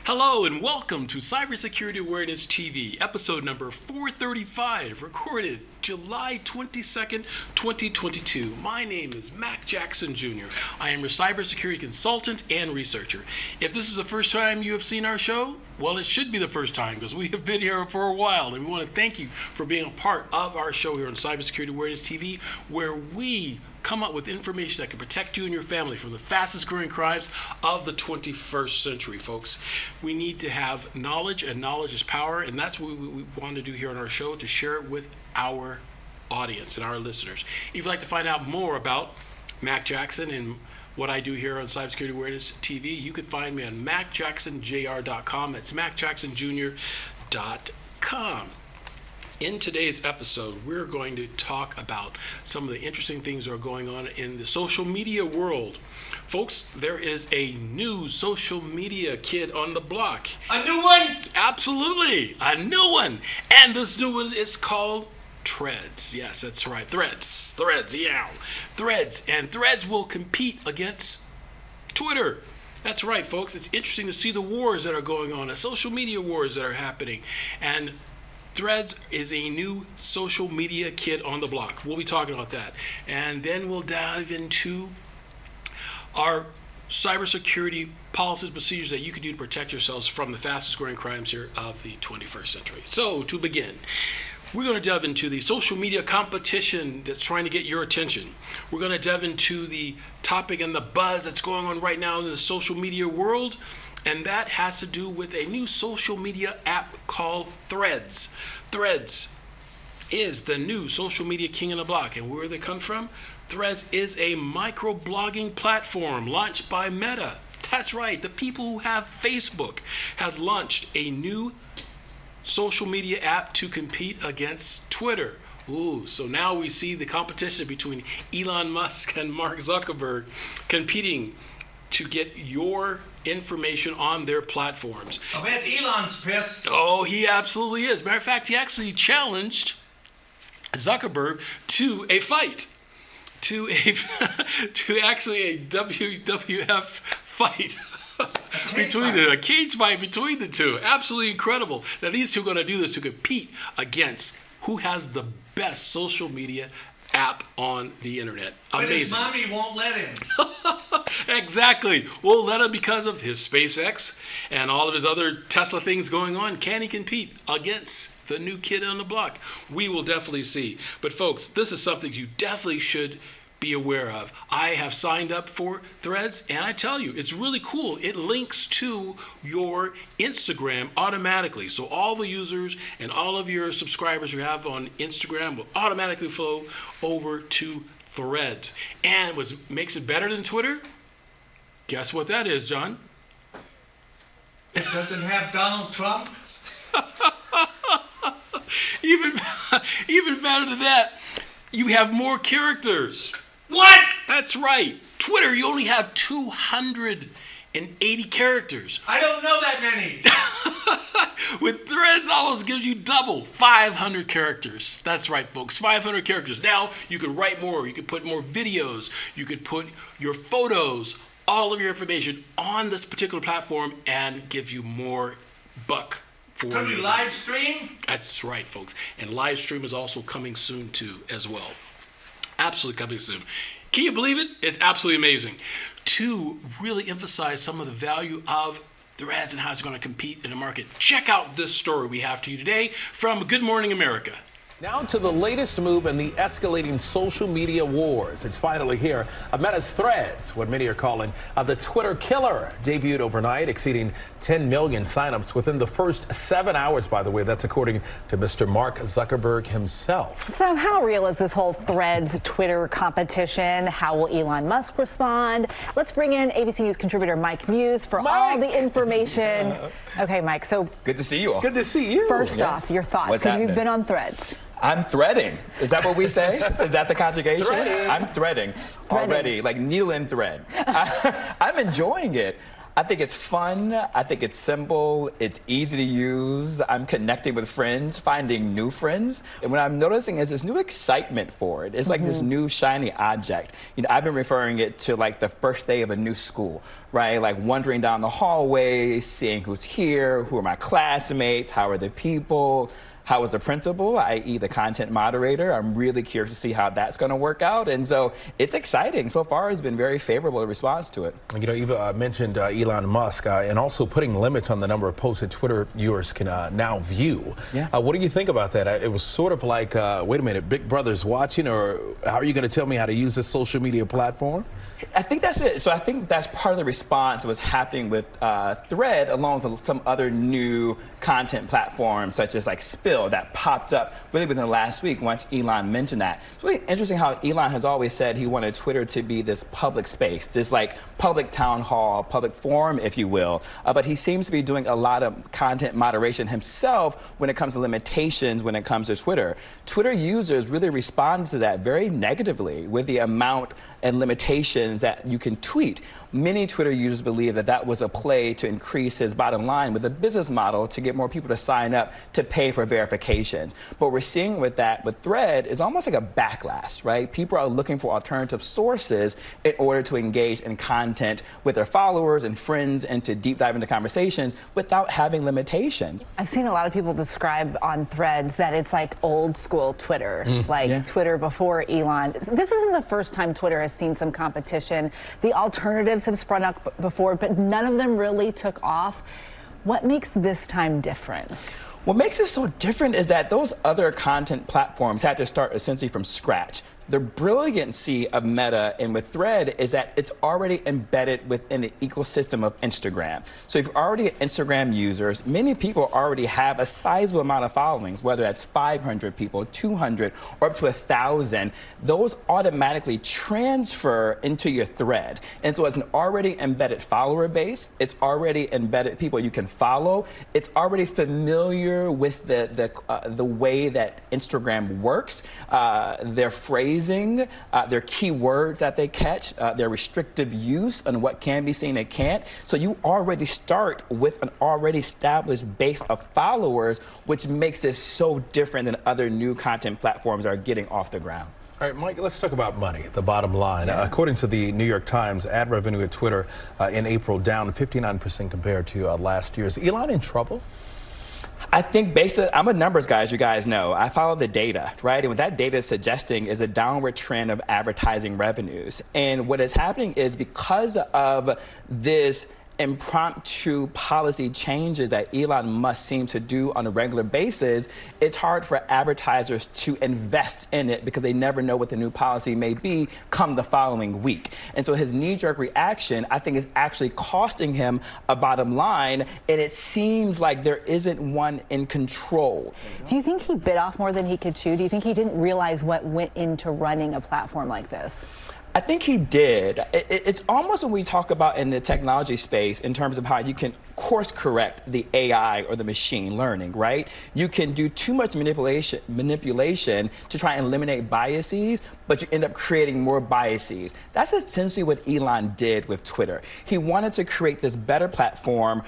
Hello and welcome to Cybersecurity Awareness TV, episode number 435, recorded July 22nd, 2022. My name is Mac Jackson Jr. I am your cybersecurity consultant and researcher. If this is the first time you have seen our show, well, it should be the first time because we have been here for a while, and we want to thank you for being a part of our show here on Cybersecurity Awareness TV, where we come up with information that can protect you and your family from the fastest growing crimes of the 21st century, folks. We need to have knowledge, and knowledge is power, and that's what we want to do here on our show, to share it with our audience and our listeners. If you'd like to find out more about Mac Jackson and what I do here on Cybersecurity Awareness TV, you can find me on MacJacksonJR.com. That's MacJacksonJr.com. In today's episode, we're going to talk about some of the interesting things that are going on in the social media world. Folks, there is a new social media kid on the block. A new one? Absolutely, a new one. And this new one is called Threads. Yes, that's right. Threads, yeah. Threads. And Threads will compete against Twitter. That's right, folks. It's interesting to see the wars that are going on, the social media wars that are happening. And Threads is a new social media kid on the block. We'll be talking about that. And then we'll dive into our cybersecurity policies and procedures that you can do to protect yourselves from the fastest growing crimes here of the 21st century. So, to begin, we're going to delve into the social media competition that's trying to get your attention. We're going to delve into the topic and the buzz that's going on right now in the social media world. And that has to do with a new social media app called Threads. Threads is the new social media king on the block. And where they come from? Threads is a microblogging platform launched by Meta. That's right. The people who have Facebook have launched a new social media app to compete against Twitter. Ooh, so now we see the competition between Elon Musk and Mark Zuckerberg competing to get your information on their platforms. I bet Elon's pissed. Oh, he absolutely is. Matter of fact, he actually challenged Zuckerberg to a fight, to actually a WWF fight. A cage fight between the two. Absolutely incredible that these two are going to do this to compete against who has the best social media app on the internet. Amazing. But his mommy won't let him. Exactly. Won't let him because of his SpaceX and all of his other Tesla things going on. Can he compete against the new kid on the block? We will definitely see. But folks, this is something you definitely should be aware of. I have signed up for Threads, and I tell you, it's really cool. It links to your Instagram automatically. So all the users and all of your subscribers you have on Instagram will automatically flow over to Threads. And what makes it better than Twitter? Guess what that is, John? It doesn't have Donald Trump? Even better than that, you have more characters. What? That's right. Twitter, you only have 280 characters. I don't know that many. With Threads, almost gives you double, 500 characters. That's right, folks, 500 characters. Now, you could write more. You could put more videos. You could put your photos, all of your information on this particular platform and give you more buck. Could we live stream? That's right, folks. And live stream is also coming soon, too, as well. Absolutely coming soon. Can you believe it? It's absolutely amazing. To really emphasize some of the value of Threads and how it's going to compete in the market, check out this story we have to you today from Good Morning America. Now to the latest move in the escalating social media wars. It's finally here. Meta's Threads, what many are calling the Twitter killer, debuted overnight, exceeding 10 million signups within the first 7 hours, by the way. That's according to Mr. Mark Zuckerberg himself. So how real is this whole Threads Twitter competition? How will Elon Musk respond? Let's bring in ABC News contributor Mike Muse for all the information. Okay, Mike, so good to see you all. Good to see you. First off, your thoughts. What's So happening? you've been on Threads. I'm threading. Is that what we say? Is that the conjugation? Threading. I'm threading already, like needle and thread. I'm enjoying it. I think it's fun. I think it's simple. It's easy to use. I'm connecting with friends, finding new friends. And what I'm noticing is this new excitement for it. It's like this new shiny object. You know, I've been referring it to like the first day of a new school, right? Like wandering down the hallway, seeing who's here, who are my classmates, how are the people, how is the principal, i.e. the content moderator. I'm really curious to see how that's going to work out. And so it's exciting. So far, it's been very favorable the response to it. You know, you've mentioned Elon Musk and also putting limits on the number of posts that Twitter viewers can now view. Yeah. What do you think about that? It was sort of like, wait a minute, Big Brother's watching, or how are you going to tell me how to use this social media platform? I think that's it. So I think that's part of the response to what's happening with Thread, along with some other new content platforms, such as like Spill, that popped up really within the last week once Elon mentioned that. It's really interesting how Elon has always said he wanted Twitter to be this public space, this like public town hall, public forum, if you will. But he seems to be doing a lot of content moderation himself when it comes to limitations when it comes to Twitter. Twitter users really respond to that very negatively with the amount and limitations that you can tweet. Many Twitter users believe that that was a play to increase his bottom line with a business model to get more people to sign up to pay for verifications. But we're seeing with that, with Thread, is almost like a backlash, right? People are looking for alternative sources in order to engage in content with their followers and friends and to deep dive into conversations without having limitations. I've seen a lot of people describe on Threads that it's like old school Twitter, like Twitter before Elon. This isn't the first time Twitter has seen some competition. The alternatives have sprung up before, but none of them really took off. What makes this time different? What makes it so different is that those other content platforms had to start essentially from scratch. The brilliancy of Meta and with Thread is that it's already embedded within the ecosystem of Instagram. So if you're already Instagram users, many people already have a sizable amount of followings, whether that's 500 people, 200, or up to 1,000. Those automatically transfer into your thread. And so it's an already embedded follower base. It's already embedded people you can follow. It's already familiar with the way that Instagram works, their phrasing, their keywords that they catch, their restrictive use on what can be seen and can't. So you already start with an already established base of followers, which makes this so different than other new content platforms that are getting off the ground. All right, Mike, let's talk about money, the bottom line. According to the New York Times, ad revenue at Twitter in April down 59% compared to last year. Is Elon in trouble? I think I'm a numbers guy, as you guys know. I follow the data, right? And what that data is suggesting is a downward trend of advertising revenues. And what is happening is because of this impromptu policy changes that Elon Musk seems to do on a regular basis, it's hard for advertisers to invest in it because they never know what the new policy may be come the following week. And so his knee-jerk reaction, I think, is actually costing him a bottom line, and it seems like there isn't one in control. Do you think he bit off more than he could chew? Do you think he didn't realize what went into running a platform like this? I think he did. It's almost when we talk about in the technology space in terms of how you can course correct the AI or the machine learning, right? You can do too much manipulation to try and eliminate biases, but you end up creating more biases. That's essentially what Elon did with Twitter. He wanted to create this better platform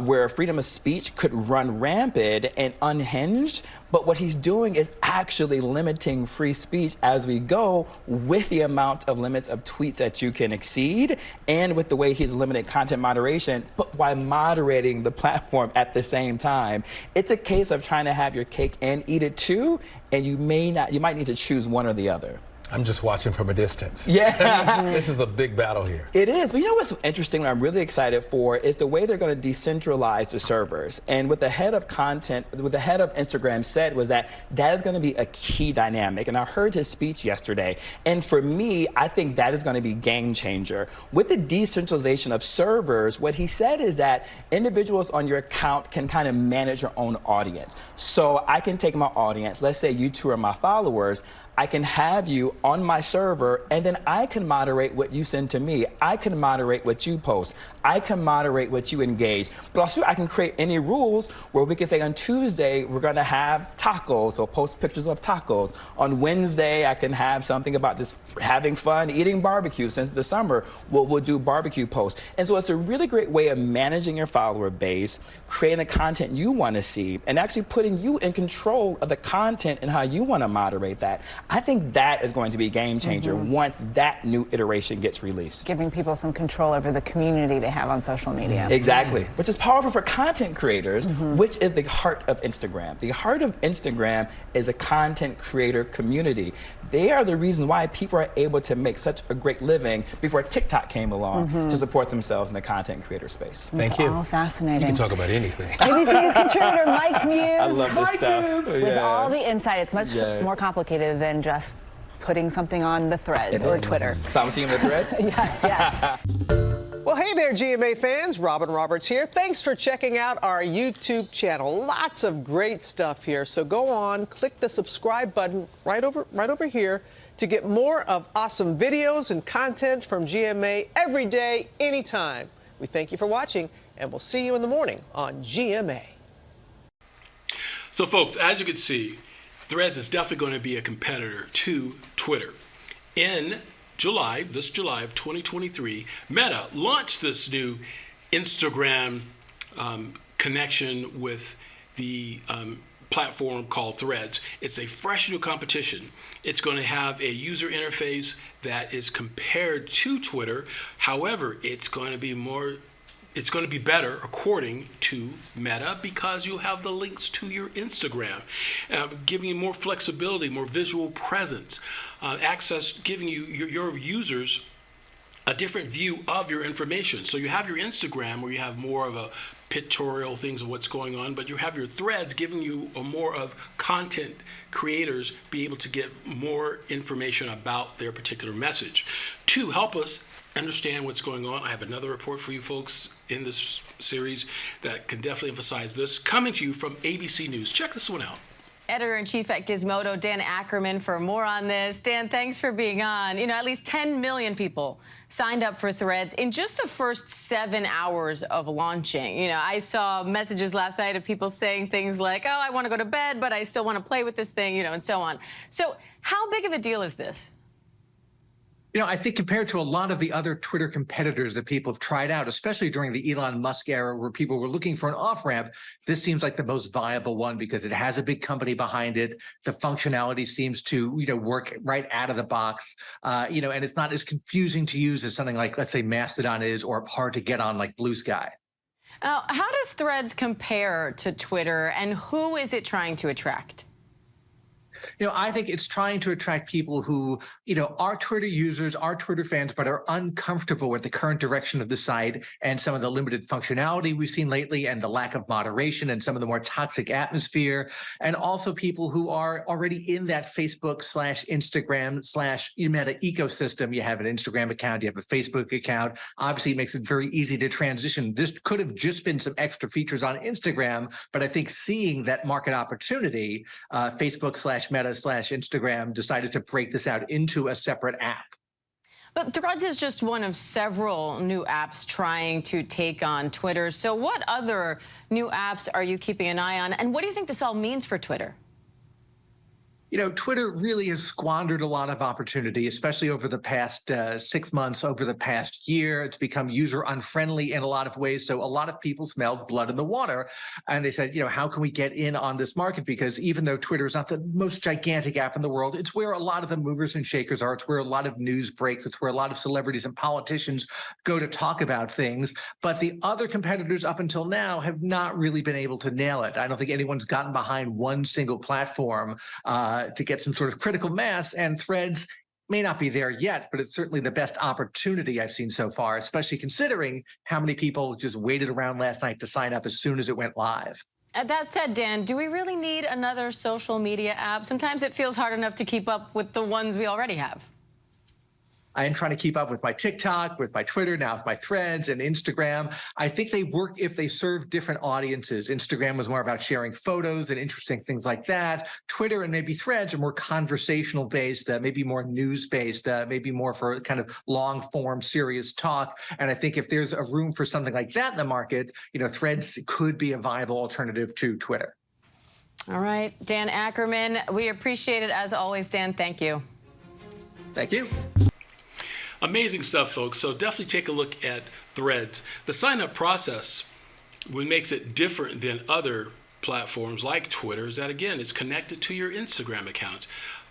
where freedom of speech could run rampant and unhinged, but what he's doing is actually limiting free speech as we go with the amount of limits of tweets that you can exceed and with the way he's limited content moderation, but while moderating the platform at the same time. It's a case of trying to have your cake and eat it too, and you might need to choose one or the other. I'm just watching from a distance. Yeah. This is a big battle here. It is. But you know what's interesting, what I'm really excited for, is the way they're going to decentralize the servers. And what the head of Instagram said was that is going to be a key dynamic. And I heard his speech yesterday. And for me, I think that is going to be game changer. With the decentralization of servers, what he said is that individuals on your account can kind of manage your own audience. So I can take my audience, let's say you two are my followers, I can have you on my server, and then I can moderate what you send to me. I can moderate what you post. I can moderate what you engage. But also, I can create any rules where we can say on Tuesday, we're going to have tacos, or post pictures of tacos. On Wednesday, I can have something about just having fun, eating barbecue. Since the summer, we'll do barbecue posts. And so it's a really great way of managing your follower base, creating the content you want to see, and actually putting you in control of the content and how you want to moderate that. I think that is going to be a game changer once that new iteration gets released. Giving people some control over the community they have on social media. Exactly, which is powerful for content creators, which is the heart of Instagram. The heart of Instagram is a content creator community. They are the reason why people are able to make such a great living before TikTok came along to support themselves in the content creator space. Thank you. All fascinating. You can talk about anything. ABC News contributor Mike Muse. I love this stuff. With all the insight, it's much more complicated than just putting something on the thread or Twitter. So I'm seeing the thread? Yes, yes. Well, hey there, GMA fans. Robin Roberts here. Thanks for checking out our YouTube channel. Lots of great stuff here. So go on, click the subscribe button right over here to get more of awesome videos and content from GMA every day, anytime. We thank you for watching, and we'll see you in the morning on GMA. So, folks, as you can see, Threads is definitely going to be a competitor to Twitter. In July, this July of 2023, Meta launched this new Instagram connection with the platform called Threads. It's a fresh new competition. It's going to have a user interface that is compared to Twitter. However, it's going to be better according to Meta because you have the links to your Instagram, giving you more flexibility, more visual presence, access, giving your users a different view of your information. So you have your Instagram where you have more of a pictorial things of what's going on, but you have your Threads giving you a more of content creators be able to get more information about their particular message. To help us understand what's going on, I have another report for you folks in this series that can definitely emphasize this, coming to you from ABC News. Check this one out. Editor-in-Chief at Gizmodo, Dan Ackerman, for more on this. Dan, thanks for being on. You know, at least 10 million people signed up for Threads in just the first 7 hours of launching. You know, I saw messages last night of people saying things like, oh, I want to go to bed, but I still want to play with this thing, you know, and so on. So how big of a deal is this? You know, I think compared to a lot of the other Twitter competitors that people have tried out, especially during the Elon Musk era where people were looking for an off-ramp, this seems like the most viable one because it has a big company behind it. The functionality seems to, work right out of the box, and it's not as confusing to use as something like, let's say, Mastodon is, or hard to get on like Blue Sky. How does Threads compare to Twitter, and who is it trying to attract? I think it's trying to attract people who, are Twitter users, are Twitter fans, but are uncomfortable with the current direction of the site and some of the limited functionality we've seen lately and the lack of moderation and some of the more toxic atmosphere. And also people who are already in that Facebook/Instagram/Meta ecosystem. You have an Instagram account, you have a Facebook account. Obviously, it makes it very easy to transition. This could have just been some extra features on Instagram, but I think seeing that market opportunity, Facebook/Meta/Instagram decided to break this out into a separate app. But Threads is just one of several new apps trying to take on Twitter. So what other new apps are you keeping an eye on? And what do you think this all means for Twitter? Twitter really has squandered a lot of opportunity, especially over the past 6 months, over the past year. It's become user unfriendly in a lot of ways. So a lot of people smelled blood in the water. And they said, how can we get in on this market? Because even though Twitter is not the most gigantic app in the world, it's where a lot of the movers and shakers are. It's where a lot of news breaks. It's where a lot of celebrities and politicians go to talk about things. But the other competitors up until now have not really been able to nail it. I don't think anyone's gotten behind one single platform to get some sort of critical mass, and Threads may not be there yet, but it's certainly the best opportunity I've seen so far, especially considering how many people just waited around last night to sign up as soon as it went live. That said, Dan, do we really need another social media app? Sometimes it feels hard enough to keep up with the ones we already have. I am trying to keep up with my TikTok, with my Twitter, now with my Threads and Instagram. I think they work if they serve different audiences. Instagram was more about sharing photos and interesting things like that. Twitter and maybe Threads are more conversational based, maybe more news based, maybe more for kind of long form, serious talk. And I think if there's a room for something like that in the market, Threads could be a viable alternative to Twitter. All right, Dan Ackerman, we appreciate it as always. Dan, thank you. Thank you. Amazing stuff, folks. So definitely take a look at Threads. The sign-up process, what makes it different than other platforms like Twitter, is that, again, it's connected to your Instagram account.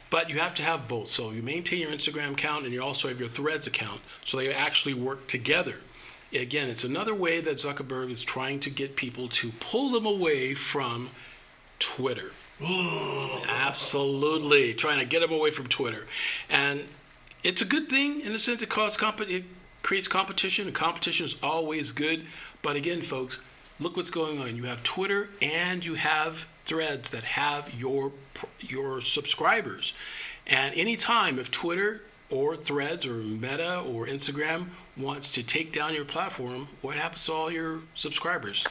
But you have to have both. So you maintain your Instagram account and you also have your Threads account, so they actually work together. Again, it's another way that Zuckerberg is trying to get people to pull them away from Twitter. Absolutely. Trying to get them away from Twitter. And it's a good thing in the sense it creates competition, and competition is always good. But again, folks, look what's going on. You have Twitter and you have Threads that have your subscribers. And anytime if Twitter or Threads or Meta or Instagram wants to take down your platform, what happens to all your subscribers?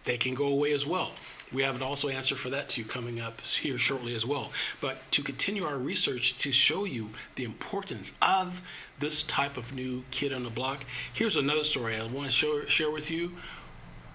They can go away as well. We have an also answer for that to you coming up here shortly as well. But to continue our research to show you the importance of this type of new kid on the block, here's another story I want to share with you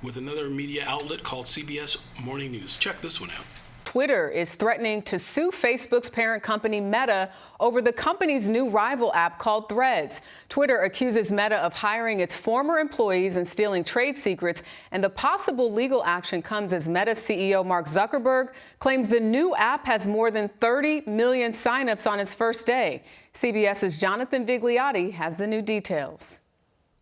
with another media outlet called CBS Morning News. Check this one out. Twitter is threatening to sue Facebook's parent company Meta over the company's new rival app called Threads. Twitter accuses Meta of hiring its former employees and stealing trade secrets, and the possible legal action comes as Meta CEO Mark Zuckerberg claims the new app has more than 30 million signups on its first day. CBS's Jonathan Vigliotti has the new details.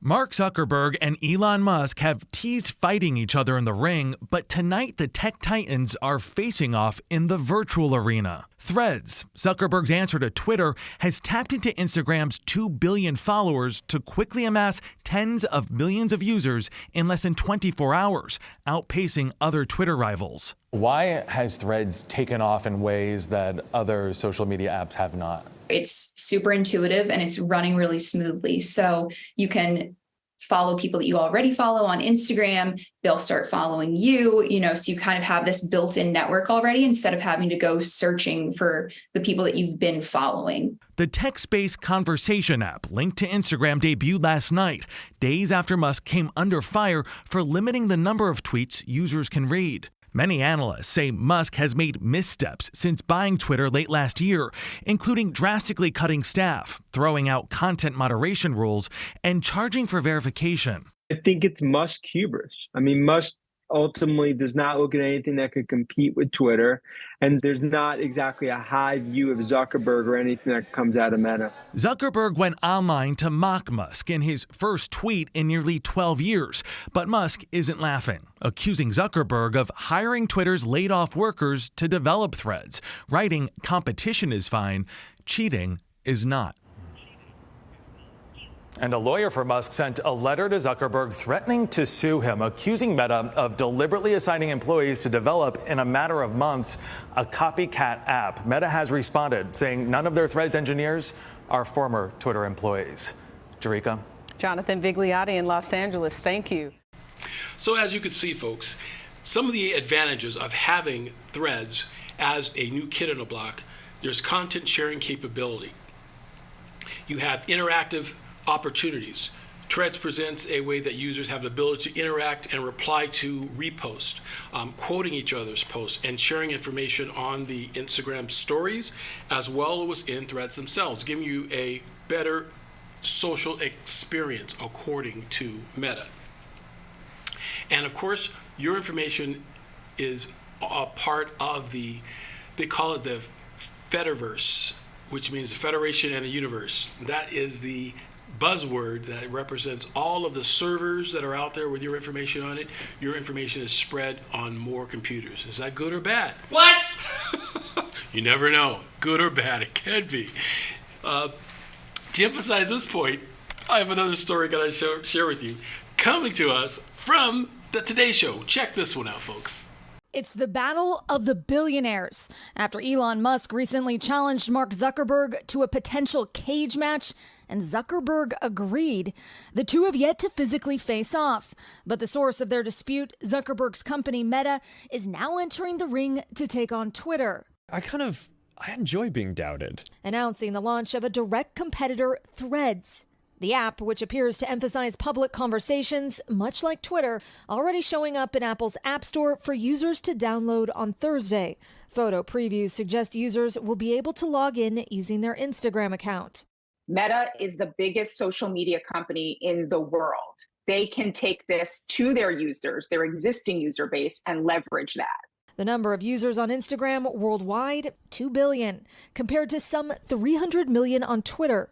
Mark Zuckerberg and Elon Musk have teased fighting each other in the ring, but tonight the tech titans are facing off in the virtual arena. Threads, Zuckerberg's answer to Twitter, has tapped into Instagram's 2 billion followers to quickly amass tens of millions of users in less than 24 hours, outpacing other Twitter rivals. Why has Threads taken off in ways that other social media apps have not? It's super intuitive and it's running really smoothly. So you can follow people that you already follow on Instagram. They'll start following you, so you kind of have this built-in network already instead of having to go searching for the people that you've been following. The text-based conversation app linked to Instagram debuted last night, days after Musk came under fire for limiting the number of tweets users can read. Many analysts say Musk has made missteps since buying Twitter late last year, including drastically cutting staff, throwing out content moderation rules, and charging for verification. I think it's Musk hubris. Musk ultimately does not look at anything that could compete with Twitter, and there's not exactly a high view of Zuckerberg or anything that comes out of Meta. Zuckerberg went online to mock Musk in his first tweet in nearly 12 years, but Musk isn't laughing, accusing Zuckerberg of hiring Twitter's laid-off workers to develop Threads, writing competition is fine, cheating is not. And a lawyer for Musk sent a letter to Zuckerberg threatening to sue him, accusing Meta of deliberately assigning employees to develop, in a matter of months, a copycat app. Meta has responded, saying none of their Threads engineers are former Twitter employees. Jerika? Jonathan Vigliotti in Los Angeles, thank you. So as you can see, folks, some of the advantages of having Threads as a new kid on the block, there's content sharing capability. You have interactive opportunities. Threads presents a way that users have the ability to interact and reply to reposts, quoting each other's posts and sharing information on the Instagram stories as well as in Threads themselves, giving you a better social experience according to Meta. And of course, your information is a part of they call it the Fediverse, which means the Federation and the Universe. That is the buzzword that represents all of the servers that are out there with your information on it. Your information is spread on more computers. Is that good or bad? What? You never know. Good or bad, it can be. To emphasize this point, I have another story I got to share with you, coming to us from the Today Show. Check this one out, folks. It's the battle of the billionaires after Elon Musk recently challenged Mark Zuckerberg to a potential cage match and Zuckerberg agreed. The two have yet to physically face off, but the source of their dispute, Zuckerberg's company Meta, is now entering the ring to take on Twitter. I enjoy being doubted. Announcing the launch of a direct competitor, Threads. The app, which appears to emphasize public conversations, much like Twitter, already showing up in Apple's App Store for users to download on Thursday. Photo previews suggest users will be able to log in using their Instagram account. Meta is the biggest social media company in the world. They can take this to their users, their existing user base, and leverage that. The number of users on Instagram worldwide, 2 billion, compared to some 300 million on Twitter.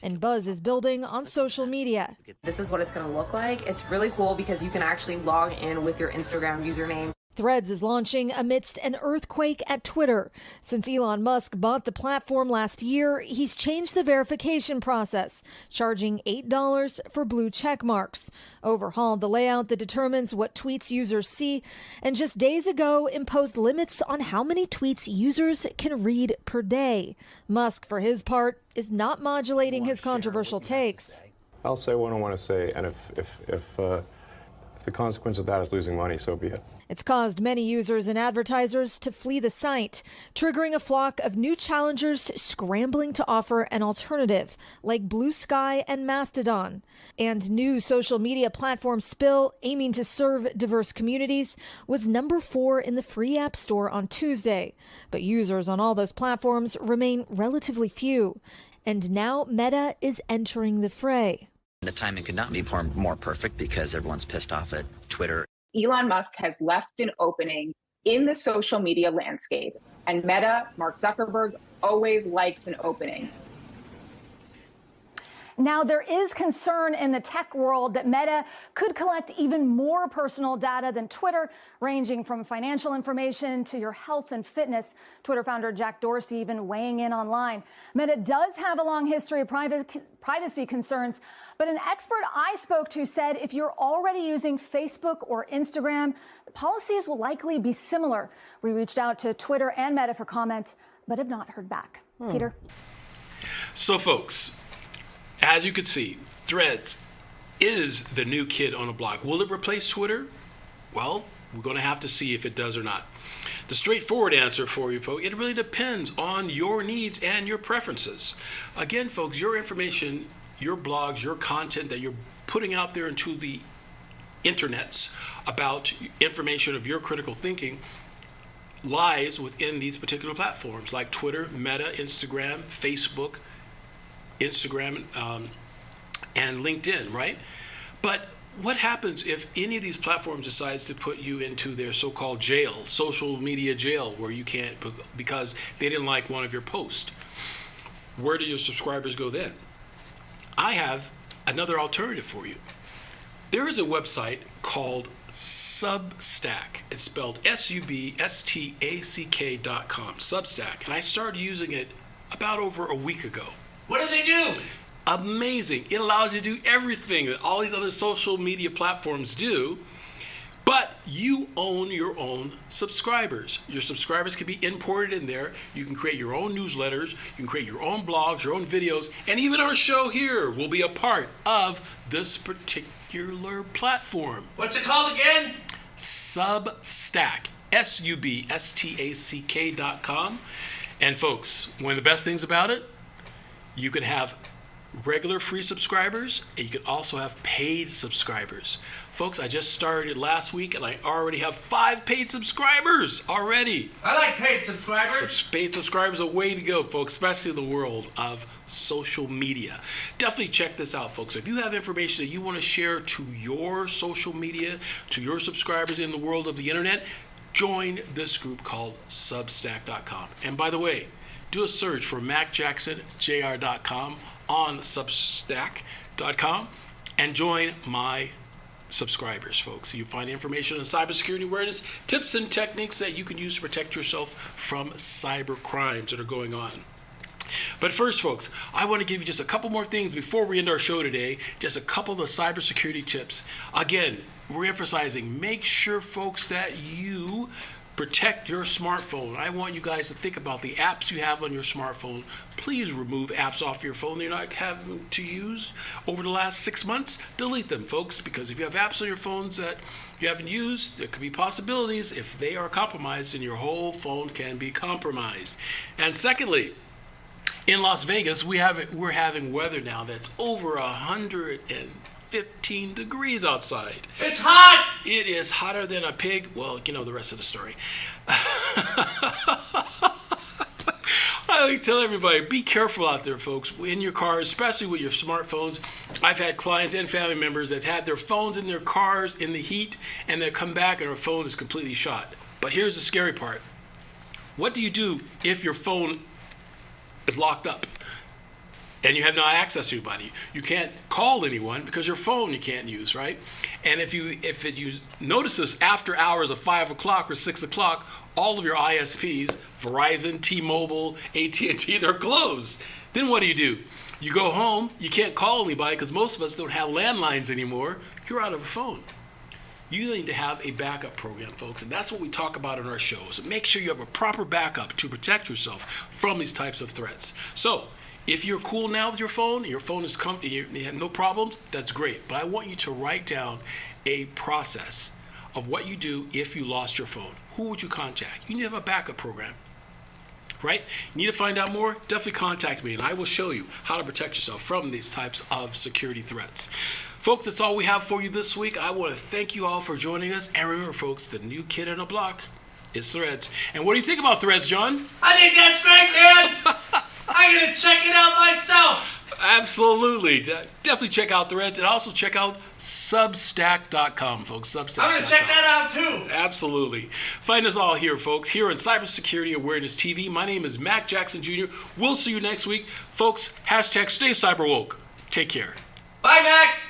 And buzz is building on social media. This is what it's going to look like. It's really cool because you can actually log in with your Instagram username. Threads is launching amidst an earthquake at Twitter. Since Elon Musk bought the platform last year, he's changed the verification process, charging $8 for blue check marks, overhauled the layout that determines what tweets users see, and just days ago imposed limits on how many tweets users can read per day. Musk, for his part, is not modulating his controversial takes. I'll say what I want to say, and if the consequence of that is losing money, so be it. It's caused many users and advertisers to flee the site, triggering a flock of new challengers scrambling to offer an alternative, like Blue Sky and Mastodon. And new social media platform Spill, aiming to serve diverse communities, was number 4 in the free App Store on Tuesday. But users on all those platforms remain relatively few. And now Meta is entering the fray. The timing could not be more perfect because everyone's pissed off at Twitter. Elon Musk has left an opening in the social media landscape, and Meta, Mark Zuckerberg, always likes an opening. Now, there is concern in the tech world that Meta could collect even more personal data than Twitter, ranging from financial information to your health and fitness. Twitter founder Jack Dorsey even weighing in online. Meta does have a long history of privacy concerns, but an expert I spoke to said if you're already using Facebook or Instagram, the policies will likely be similar. We reached out to Twitter and Meta for comment, but have not heard back. Peter? So, folks, as you can see, Threads is the new kid on the block. Will it replace Twitter? Well, we're going to have to see if it does or not. The straightforward answer for you, folks, it really depends on your needs and your preferences. Again, folks, your information, your blogs, your content that you're putting out there into the internets about information of your critical thinking lies within these particular platforms like Twitter, Meta, Instagram, Facebook, and LinkedIn, right? But what happens if any of these platforms decides to put you into their so-called jail, social media jail, where you can't because they didn't like one of your posts? Where do your subscribers go then? I have another alternative for you. There is a website called Substack. It's spelled Substack.com. Substack. And I started using it about over a week ago. What do they do? Amazing. It allows you to do everything that all these other social media platforms do, but you own your own subscribers. Your subscribers can be imported in there. You can create your own newsletters. You can create your own blogs, your own videos, and even our show here will be a part of this particular platform. What's it called again? Substack. Substack.com. And folks, one of the best things about it, you can have regular free subscribers, and you can also have paid subscribers. Folks, I just started last week, and I already have 5 paid subscribers already. I like paid subscribers. Paid subscribers are a way to go, folks, especially in the world of social media. Definitely check this out, folks. If you have information that you want to share to your social media, to your subscribers in the world of the internet, join this group called Substack.com. And by the way, do a search for MacJacksonJR.com on Substack.com and join my subscribers, folks. You find information on cybersecurity awareness, tips and techniques that you can use to protect yourself from cyber crimes that are going on. But first, folks, I want to give you just a couple more things before we end our show today. Just a couple of the cybersecurity tips. Again, we're emphasizing, make sure, folks, that you Protect your smartphone. I want you guys to think about the apps you have on your smartphone. Please remove apps off your phone that you're not having to use over the last 6 months. Delete them, folks, because if you have apps on your phones that you haven't used, there could be possibilities. If they are compromised, then your whole phone can be compromised. And secondly, in Las Vegas, we're having weather now that's over 115 degrees outside. It's hot! It is hotter than a pig. Well, you know the rest of the story. I like to tell everybody, be careful out there, folks, in your cars, especially with your smartphones. I've had clients and family members that had their phones in their cars in the heat, and they come back and their phone is completely shot. But here's the scary part. What do you do if your phone is locked up and you have no access to anybody? You can't call anyone because your phone you can't use, right? And if you notice this after hours of 5 o'clock or 6 o'clock, all of your ISPs, Verizon, T-Mobile, AT&T, they're closed. Then what do? You go home, you can't call anybody because most of us don't have landlines anymore. You're out of a phone. You need to have a backup program, folks, and that's what we talk about in our shows. Make sure you have a proper backup to protect yourself from these types of threats. So, if you're cool now with your phone is you have no problems, that's great. But I want you to write down a process of what you do if you lost your phone. Who would you contact? You need to have a backup program, right? You need to find out more? Definitely contact me, and I will show you how to protect yourself from these types of security threats. Folks, that's all we have for you this week. I want to thank you all for joining us. And remember, folks, the new kid on the block is Threads. And what do you think about Threads, John? I think that's great, man. I'm going to check it out myself. Absolutely. Definitely check out Threads, and also check out Substack.com, folks. Substack.com. I'm going to check that out, too. Absolutely. Find us all here, folks, here on Cybersecurity Awareness TV. My name is Mac Jackson Jr. We'll see you next week. Folks, #StayCyberWoke. Take care. Bye, Mac.